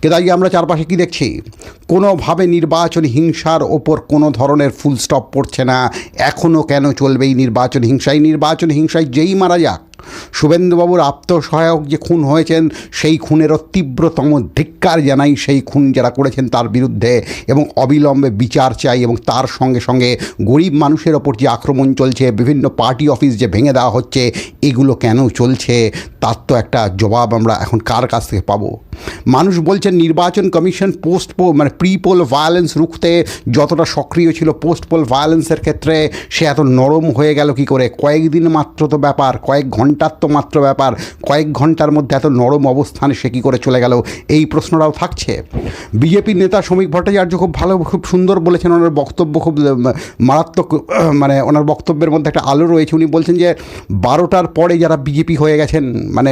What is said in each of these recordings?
কিন্তু আজকে আমরা চারপাশে কী দেখছি, কোনোভাবে নির্বাচনী হিংসার ওপর কোনো ধরনের ফুল স্টপ পড়ছে না। এখনও কেন চলবে এই নির্বাচনী হিংসা? এই নির্বাচনী হিংসায় যেই মারা যাক, শুভেন্দুবাবুর আত্মসহায়ক যে খুন হয়েছেন সেই খুনেরও তীব্রতম ধিক্কার জানাই সেই খুন যারা করেছেন তার বিরুদ্ধে, এবং অবিলম্বে বিচার চাই। এবং তার সঙ্গে সঙ্গে গরিব মানুষের ওপর যে আক্রমণ চলছে, বিভিন্ন পার্টি অফিস যে ভেঙে দেওয়া হচ্ছে, এগুলো কেন চলছে তার তো একটা জবাব আমরা এখন কার কাছ থেকে পাবো? মানুষ বলছেন নির্বাচন কমিশন মানে প্রি পোল ভায়োলেন্স রুখতে যতটা সক্রিয় ছিল, পোস্ট পোল ভায়োলেন্সের ক্ষেত্রে সে এত নরম হয়ে গেল কী করে? কয়েকদিন মাত্র তো ব্যাপার, কয়েক ঘন্টার তো মাত্র ব্যাপার, কয়েক ঘন্টার মধ্যে এত নরম অবস্থানে সে কী করে চলে গেল? এই প্রশ্নটাও থাকছে। বিজেপির নেতা শ্রমিক ভট্টাচার্য খুব সুন্দর বলেছেন, ওনার বক্তব্য খুব মারাত্মক, মানে ওনার বক্তব্যের মধ্যে একটা আলো রয়েছে। উনি বলছেন যে 12টার পরে যারা বিজেপি হয়ে গেছেন, মানে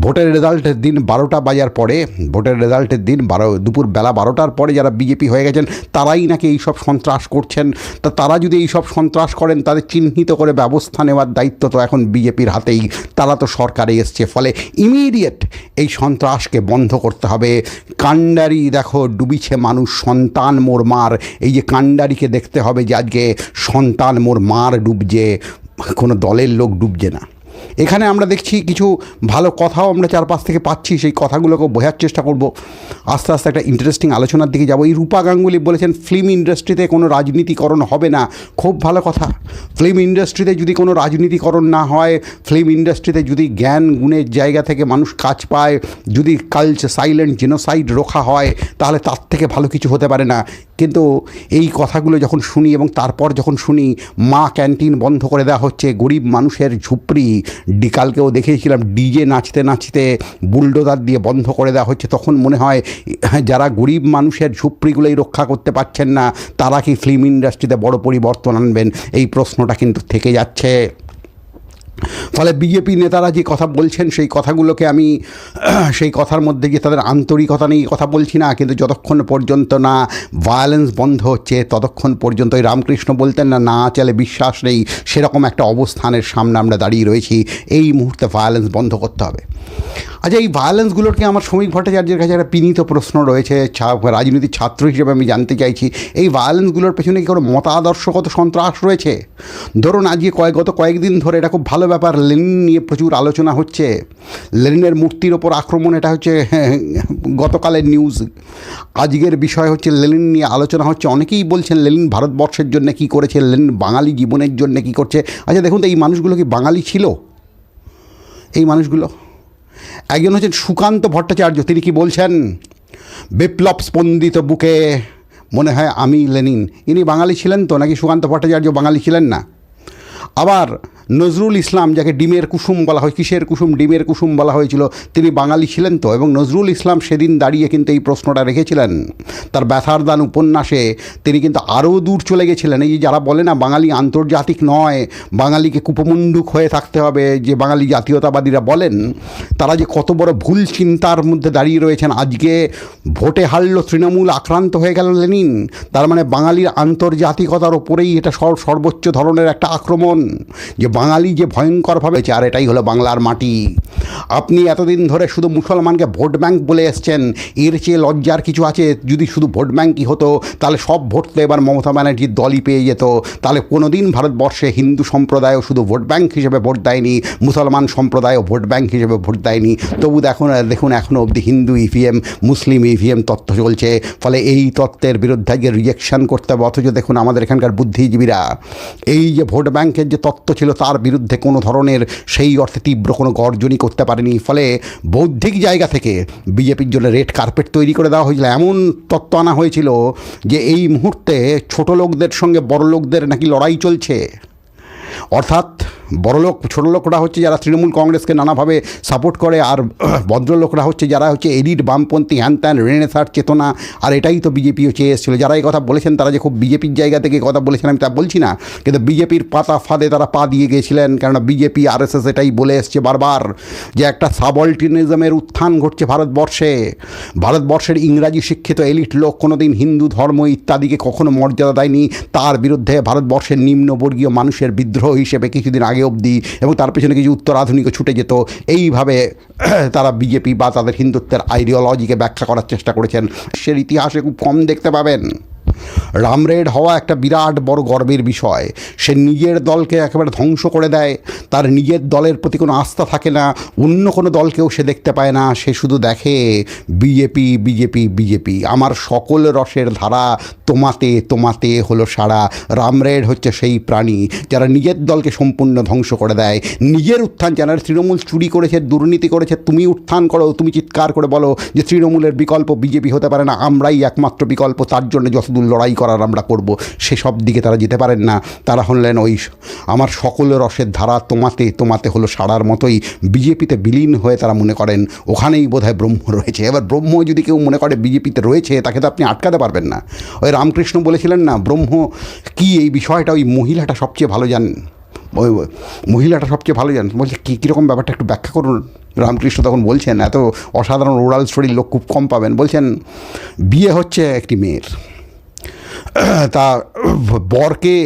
ভোটের রেজাল্টের দিন 12টা বাজার পরে, ভোটের রেজাল্টের দিন দুপুর বেলা 12টার পরে যারা বিজেপি হয়ে গেছেন তারাই নাকি এইসব সন্ত্রাস করছেন। তা তারা যদি এইসব সন্ত্রাস করেন, তাদের চিহ্নিত করে ব্যবস্থা নেওয়ার দায়িত্ব তো এখন বিজেপির হাতেই, তারা তো সরকারে এসছে। ফলে ইমিডিয়েট এই সন্ত্রাসকে বন্ধ করতে হবে। কান্ডারি দেখো ডুবিছে মানুষ, সন্তান মোর মার, এই যে কান্ডারিকে দেখতে হবে যে আজকে সন্তান মোর মার ডুবছে, কোনো দলের লোক ডুবছে না। এখানে আমরা দেখছি কিছু ভালো কথাও আমরা চারপাশ থেকে পাচ্ছি, সেই কথাগুলোকে বোঝার চেষ্টা করব। আস্তে আস্তে একটা ইন্টারেস্টিং আলোচনার দিকে যাব। এই রূপা গাঙ্গুলি বলেছেন ফিল্ম ইন্ডাস্ট্রিতে কোনো রাজনীতিকরণ হবে না। খুব ভালো কথা। ফিল্ম ইন্ডাস্ট্রিতে যদি কোনো রাজনীতিকরণ না হয়, ফিল্ম ইন্ডাস্ট্রিতে যদি জ্ঞান গুণের জায়গা থেকে মানুষ কাজ পায়, যদি সাইলেন্ট জেনোসাইড রোখা হয়, তাহলে তার থেকে ভালো কিছু হতে পারে না। কিন্তু এই কথাগুলো যখন শুনি এবং তারপর যখন শুনি মা ক্যান্টিন বন্ধ করে দেওয়া হচ্ছে, গরিব মানুষের ঝুপড়ি কালকেও দেখেছিলাম ডিজে নাচতে নাচতে বুলডোজার দিয়ে বন্ধ করে দেওয়া হচ্ছে, তখন মনে হয় যারা গরিব মানুষের ঝুপড়িগুলোই রক্ষা করতে পারছেন না, তারা কি ফিল্ম ইন্ডাস্ট্রিতে বড় পরিবর্তন আনবেন? এই প্রশ্নটা কিন্তু থেকে যাচ্ছে। ফলে বিজেপি নেতারা যে কথা বলছেন সেই কথাগুলোকে আমি সেই কথার মধ্যে যে তাদের আন্তরিকতা নেই কথা বলছি না, কিন্তু যতক্ষণ পর্যন্ত না ভায়োলেন্স বন্ধ হচ্ছে ততক্ষণ পর্যন্ত, ওই রামকৃষ্ণ বলতেন না, না চলে বিশ্বাস নেই, সেরকম একটা অবস্থানের সামনে আমরা দাঁড়িয়ে রয়েছি। এই মুহূর্তে ভায়োলেন্স বন্ধ করতে হবে। আচ্ছা, এই ভায়োলেন্সগুলোকে আমার শ্রমিক ভট্টাচার্যের কাছে একটা বিনীত প্রশ্ন রয়েছে, রাজনীতির ছাত্র হিসেবে আমি জানতে চাইছি, এই ভায়োলেন্সগুলোর পেছনে কি কোনো মতাদর্শগত সন্ত্রাস রয়েছে? ধরুন আজকে গত কয়েকদিন ধরে এটা খুব ভালো ব্যাপার, লেনিন নিয়ে প্রচুর আলোচনা হচ্ছে, লেনিনের মূর্তির ওপর আক্রমণ, এটা হচ্ছে গতকালের নিউজ। আজকের বিষয় হচ্ছে লেনিন নিয়ে আলোচনা হচ্ছে। অনেকেই বলছেন লেনিন ভারতবর্ষের জন্য কী করেছে, লেনিন বাঙালি জীবনের জন্য কী করছে। আচ্ছা দেখুন তো, এই মানুষগুলো কি বাঙালি ছিল? এই মানুষগুলো, একজন হচ্ছেন সুকান্ত ভট্টাচার্য, তিনি কি বলছেন, বিপ্লব স্পন্দিত বুকে মনে হয় আমি লেনিন। ইনি বাঙালি ছিলেন তো, নাকি সুকান্ত ভট্টাচার্য বাঙালি ছিলেন না? আবার নজরুল ইসলাম, যাকে ডিমের কুসুম বলা হয়, কিসের কুসুম, ডিমের কুসুম বলা হয়েছিল, তিনি বাঙালি ছিলেন তো? এবং নজরুল ইসলাম সেদিন দাঁড়িয়ে কিন্তু এই প্রশ্নটা রেখেছিলেন তার ব্যথার দান উপন্যাসে। তিনি কিন্তু আরও দূর চলে গেছিলেন। এই যে যারা বলে না বাঙালি আন্তর্জাতিক নয়, বাঙালিকে কুপমুন্ডুক হয়ে থাকতে হবে, যে বাঙালি জাতীয়তাবাদীরা বলেন, তারা যে কত বড় ভুল চিন্তার মধ্যে দাঁড়িয়ে রয়েছেন। আজকে ভোটে হারল তৃণমূল, আক্রান্ত হয়ে গেল লেনিন, তার মানে বাঙালির আন্তর্জাতিকতার ওপরেই এটা সর্বোচ্চ ধরনের একটা আক্রমণ, যে বাঙালি যে ভয়ঙ্করভাবে, আর এটাই হলো বাংলার মাটি। আপনি এতদিন ধরে শুধু মুসলমানকে ভোট ব্যাঙ্ক বলে এসছেন, এর চেয়ে লজ্জার কিছু আছে? যদি শুধু ভোট ব্যাঙ্কই হতো তাহলে সব ভোট তো এবার মমতা ব্যানার্জির দলই পেয়ে যেত। তাহলে কোনো দিন ভারতবর্ষে হিন্দু সম্প্রদায়ও শুধু ভোট ব্যাঙ্ক হিসেবে ভোট দেয়নি, মুসলমান সম্প্রদায়ও ভোট ব্যাঙ্ক হিসেবে ভোট দেয়নি। তবু দেখুন এখনও অবধি হিন্দু ইভিএম, মুসলিম ইভিএম তত্ত্ব চলছে। ফলে এই তত্ত্বের বিরুদ্ধে আজকে রিজেকশন করতে হবে। অথচ দেখুন আমাদের এখানকার বুদ্ধিজীবীরা এই যে ভোট ব্যাঙ্কের যে তত্ত্ব ছিল তার বিরুদ্ধে কোনো ধরনের সেই অর্থে তীব্র কোনো গর্জনই করতে পারেনি। ফলে বৌদ্ধিক জায়গা থেকে বিজেপির জন্য রেড কার্পেট তৈরি করে দেওয়া হয়েছিল। এমন তত্ত্ব আনা হয়েছিল যে এই মুহূর্তে ছোট লোকদের সঙ্গে বড় লোকদের নাকি লড়াই চলছে। অর্থাৎ বড়লোক ছোটলোকরা হচ্ছে যারা তৃণমূল কংগ্রেসকে নানাভাবে সাপোর্ট করে, আর ভদ্রলোকরা হচ্ছে যারা হচ্ছে এলিট বামপন্থী হ্যান ত্যান রেনেসার চেতনা। আর এটাই তো বিজেপিও চেয়ে এসেছিলো। যারা এই কথা বলেছেন তারা যে খুব বিজেপির জায়গা থেকে কথা বলেছেন আমি তা বলছি না, কিন্তু বিজেপির পাতা ফাঁদে তারা পা দিয়ে গিয়েছিলেন। কেননা বিজেপি আরএসএস এটাই বলে এসছে বারবার যে একটা সাবঅল্টারনিজমের উত্থান ঘটছে ভারতবর্ষে। ভারতবর্ষের ইংরাজি শিক্ষিত এলিট লোক কোনোদিন হিন্দু ধর্ম ইত্যাদিকে কখনো মর্যাদা দেয়নি। তার বিরুদ্ধে ভারতবর্ষের নিম্নবর্গীয় মানুষের বিদ্রোহ হিসেবে কিছুদিন আগে আগে অবধি, এবং তার পেছনে কিছু উত্তরাধুনিকও ছুটে যেত। এইভাবে তারা বিজেপি বা তাদের হিন্দুত্বের আইডিওলজিকে ব্যাখ্যা করার চেষ্টা করেছেন। সে ইতিহাসে খুব কম দেখতে পাবেন। রামরেড হওয়া একটা বিরাট বড় গর্বের বিষয়। সে নিজের দলকে একেবারে ধ্বংস করে দেয়, তার নিজের দলের প্রতি কোনো আস্থা থাকে না, অন্য কোনো দলকেও সে দেখতে পায় না, সে শুধু দেখে বিজেপি বিজেপি বিজেপি। আমার সকল রসের ধারা তোমাতে তোমাতে হলো সারা। রামরেড হচ্ছে সেই প্রাণী যারা নিজের দলকে সম্পূর্ণ ধ্বংস করে দেয়। নিজের উত্থান, যারা তৃণমূল চুরি করেছে, দুর্নীতি করেছে, তুমি উত্থান করো, তুমি চিৎকার করে বলো যে তৃণমূলের বিকল্প বিজেপি হতে পারে না, আমরাই একমাত্র বিকল্প, তার জন্য যতদূর লড়াই করার আমরা করব। সেসব দিকে তারা যেতে পারেন না। তারা হলেন ওই আমার সকল রসের ধারা তোমাতে তোমাতে হলো সারার মতোই বিজেপিতে বিলীন হয়ে তারা মনে করেন ওখানেই বোধহয় ব্রহ্ম রয়েছে। এবার ব্রহ্ম যদি কেউ মনে করে বিজেপিতে রয়েছে, তাকে তো আপনি আটকাতে পারবেন না। ওই রামকৃষ্ণ বলেছিলেন না ব্রহ্ম কি, এই বিষয়টা ওই মহিলাটা সবচেয়ে ভালো জানেন। ওই মহিলাটা সবচেয়ে ভালো জানেন। বলছে কীরকম ব্যাপারটা একটু ব্যাখ্যা করুন। রামকৃষ্ণ তখন বলছেন, এত অসাধারণ ওরাল স্টোরির লোক খুব কম পাবেন। বলছেন বিয়ে হচ্ছে একটি মেয়ের, তা বরকে,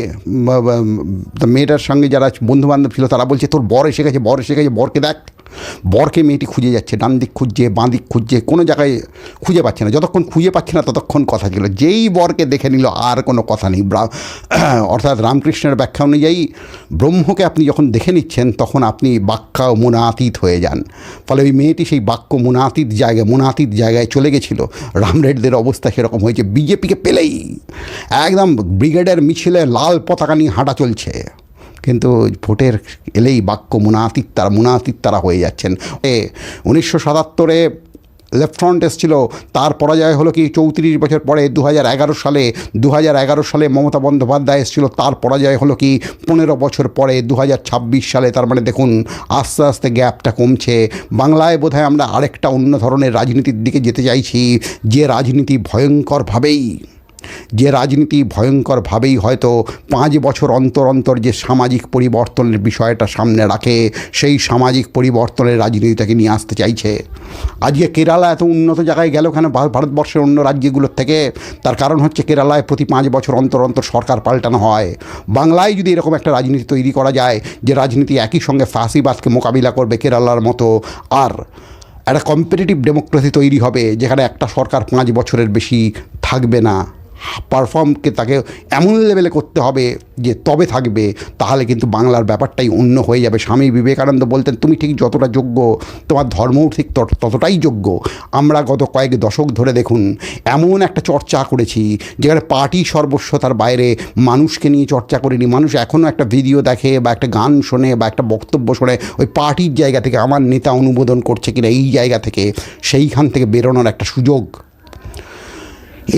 মেয়েটার সঙ্গে যারা বন্ধুবান্ধব ছিল তারা বলছে তোর বর এসে গেছে, বর এসে গেছে, বরকে দেখ। বরকে মেয়েটি খুঁজে যাচ্ছে, ডান দিক খুঁজছে, বাঁ দিক খুঁজছে, কোনো জায়গায় খুঁজে পাচ্ছে না। যতক্ষণ খুঁজে পাচ্ছে না ততক্ষণ কথা ছিল। যেই বরকে দেখে নিল আর কোনো কথা নেই। অর্থাৎ রামকৃষ্ণের ব্যাখ্যা অনুযায়ী ব্রহ্মকে আপনি যখন দেখে নিচ্ছেন তখন আপনি বাক্য মনাতীত হয়ে যান। ফলে ওই মেয়েটি সেই বাক্য মনাতীত জায়গায় চলে গেছিল। রামরেডদের অবস্থা সেরকম হয়েছে। বিজেপিকে পেলেই একদম ব্রিগেডের মিছিলে লাল পতাকা নিয়ে হাঁটা চলছে, কিন্তু ভোটের এলেই বাক্য মুনাতীত তারা হয়ে যাচ্ছেন। 1977-এ লেফট ফ্রন্ট এসেছিল, তার পরাজয় হলো কি 34 বছর পরে 2011 সালে মমতা বন্দ্যোপাধ্যায় এসেছিল, তার পরাজয় হলো কি 15 বছর পরে 2026 সালে। তার মানে দেখুন আস্তে আস্তে গ্যাপটা কমছে। বাংলায় বোধহয় আমরা আরেকটা অন্য ধরনের রাজনীতির দিকে যেতে চাইছি, যে রাজনীতি ভয়ঙ্করভাবেই হয়তো 5 বছর অন্তর যে সামাজিক পরিবর্তনের বিষয়টা সামনে রাখে, সেই সামাজিক পরিবর্তনের রাজনীতিটাকে নিয়ে আসতে চাইছে। আজকে কেরালা এত উন্নত জায়গায় গেল কেন ভারতবর্ষের অন্য রাজ্যগুলোর থেকে? তার কারণ হচ্ছে কেরালায় প্রতি 5 বছর অন্তর সরকার পাল্টানো হয়। বাংলায় যদি এরকম একটা রাজনীতি তৈরি করা যায়, যে রাজনীতি একই সঙ্গে ফাঁসিবাদকে মোকাবিলা করবে কেরালার মতো, আর একটা কম্পিটিটিভ ডেমোক্রেসি তৈরি হবে যেখানে একটা সরকার 5 বছরের বেশি থাকবে না, পারফর্মকে তাকে এমন লেভেলে করতে হবে যে তবে থাকবে, তাহলে কিন্তু বাংলার ব্যাপারটাই অন্য হয়ে যাবে। স্বামী বিবেকানন্দ বলতেন তুমি ঠিক যতটা যোগ্য তোমার ধর্মও ঠিক ততটাই যোগ্য। আমরা গত কয়েক দশক ধরে দেখুন এমন একটা চর্চা করেছি যেখানে পার্টি সর্বস্বতার বাইরে মানুষকে নিয়ে চর্চা করিনি। মানুষ এখনও একটা ভিডিও দেখে বা একটা গান শোনে বা একটা বক্তব্য শোনে ওই পার্টির জায়গা থেকে, আমার নেতা অনুমোদন করছে কিনা এই জায়গা থেকে, সেইখান থেকে বেরোনোর একটা সুযোগ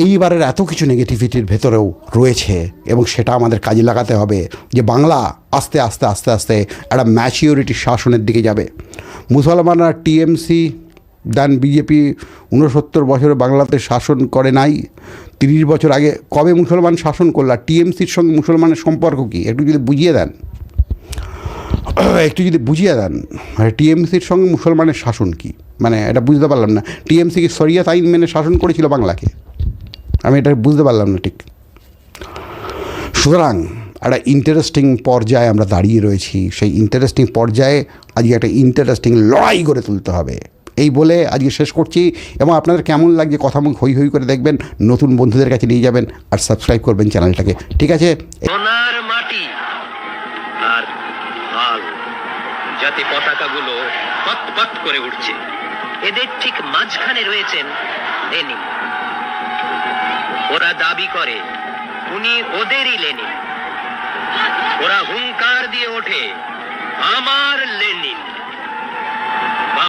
এইবারের এত কিছু নেগেটিভিটির ভেতরেও রয়েছে, এবং সেটা আমাদের কাজে লাগাতে হবে। যে বাংলা আস্তে একটা ম্যাচিওরিটির শাসনের দিকে যাবে। মুসলমানরা টিএমসি দেন বিজেপি 69 বছরে বাংলাতে শাসন করে নাই। 30 বছর আগে কবে মুসলমান শাসন করল? টিএমসির সঙ্গে মুসলমানের সম্পর্ক কী একটু যদি বুঝিয়ে দেন, টিএমসির সঙ্গে মুসলমানের শাসন কী, মানে এটা বুঝতে পারলাম না। টিএমসি কি শরিয়াত আইন মেনে শাসন করেছিল বাংলাকে? আমি এটা বুঝতে পারলাম না ঠিক। সুতরাং একটা ইন্টারেস্টিং পর্যায়ে আমরা দাঁড়িয়ে রয়েছি। সেই ইন্টারেস্টিং পর্যায়ে আজকে একটা ইন্টারেস্টিং লড়াই করে তুলতে হবে। এই বলে আজকে শেষ করছি, এবং আপনাদের কেমন লাগছে কথা মুখ হই হই করে দেখবেন, নতুন বন্ধুদের কাছে নিয়ে যাবেন, আর সাবস্ক্রাইব করবেন চ্যানেলটাকে। ঠিক আছে? সোনার মাটি আর হাল জাতি পতাকাগুলো পতপত করে উঠছে, এদের ঠিক মাঝখানে রয়েছেন লেনিন। ওরা দাবি করে উনি ওদেরই লেনিন। ওরা হুঙ্কার দিয়ে ওঠে আমার লেনিন।